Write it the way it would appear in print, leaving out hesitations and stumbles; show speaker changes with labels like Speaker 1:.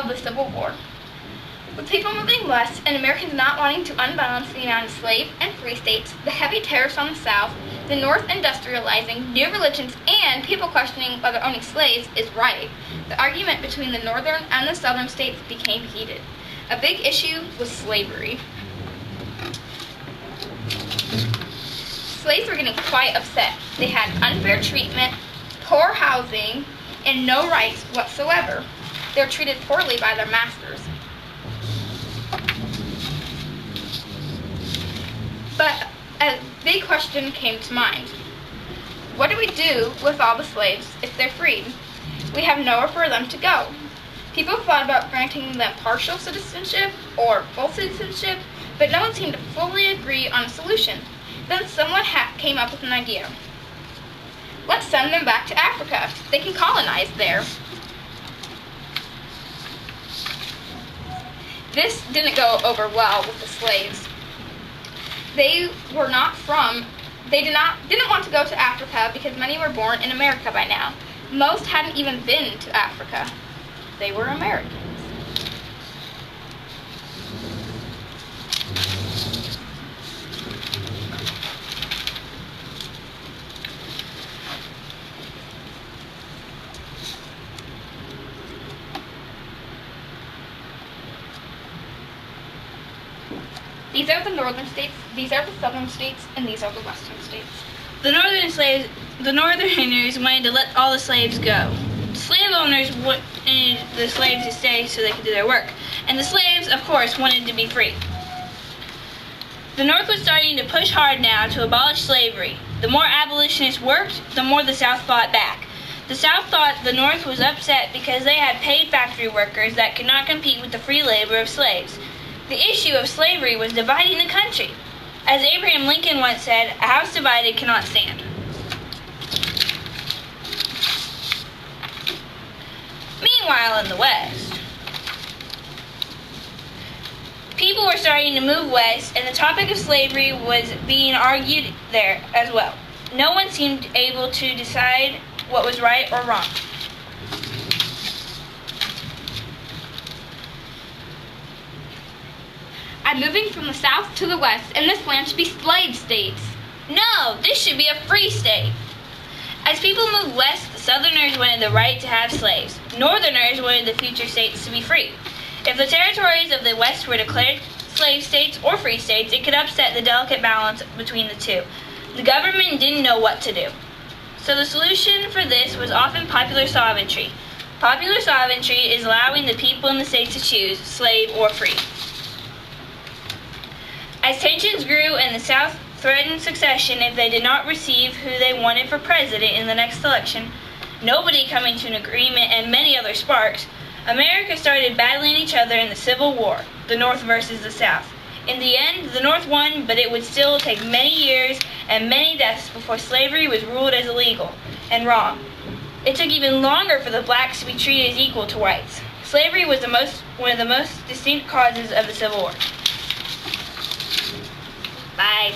Speaker 1: of the Civil War. With people moving west and Americans not wanting to unbalance the amount of slave and free states, the heavy tariffs on the South, the North industrializing, new religions, and people questioning whether owning slaves is right, the argument between the northern and the southern states became heated. A big issue was slavery. Slaves were getting quite upset. They had unfair treatment, poor housing, and no rights whatsoever. They were treated poorly by their masters. But a big question came to mind. What do we do with all the slaves if they're freed? We have nowhere for them to go. People thought about granting them partial citizenship or full citizenship, but no one seemed to fully agree on a solution. Then someone came up with an idea. Let's send them back to Africa. They can colonize there. This didn't go over well with the slaves. They didn't want to go to Africa because many were born in America by now. Most hadn't even been to Africa. They were Americans. These are the northern states, these are the southern states, and these are the western states.
Speaker 2: The northerners wanted to let all the slaves go. Slave owners wanted the slaves to stay so they could do their work. And the slaves, of course, wanted to be free. The North was starting to push hard now to abolish slavery. The more abolitionists worked, the more the South fought back. The South thought the North was upset because they had paid factory workers that could not compete with the free labor of slaves. The issue of slavery was dividing the country. As Abraham Lincoln once said, "A house divided cannot stand." Meanwhile, in the West, people were starting to move west, and the topic of slavery was being argued there as well. No one seemed able to decide what was right or wrong.
Speaker 1: I'm moving from the South to the West, and this land should be slave states.
Speaker 2: No, this should be a free state. As people moved west, the Southerners wanted the right to have slaves. Northerners wanted the future states to be free. If the territories of the West were declared slave states or free states, it could upset the delicate balance between the two. The government didn't know what to do. So the solution for this was often popular sovereignty. Popular sovereignty is allowing the people in the states to choose, slave or free. As tensions grew and the South threatened secession if they did not receive who they wanted for president in the next election, nobody coming to an agreement and many other sparks, America started battling each other in the Civil War, the North versus the South. In the end, the North won, but it would still take many years and many deaths before slavery was ruled as illegal and wrong. It took even longer for the blacks to be treated as equal to whites. Slavery was one of the most distinct causes of the Civil War. Bye.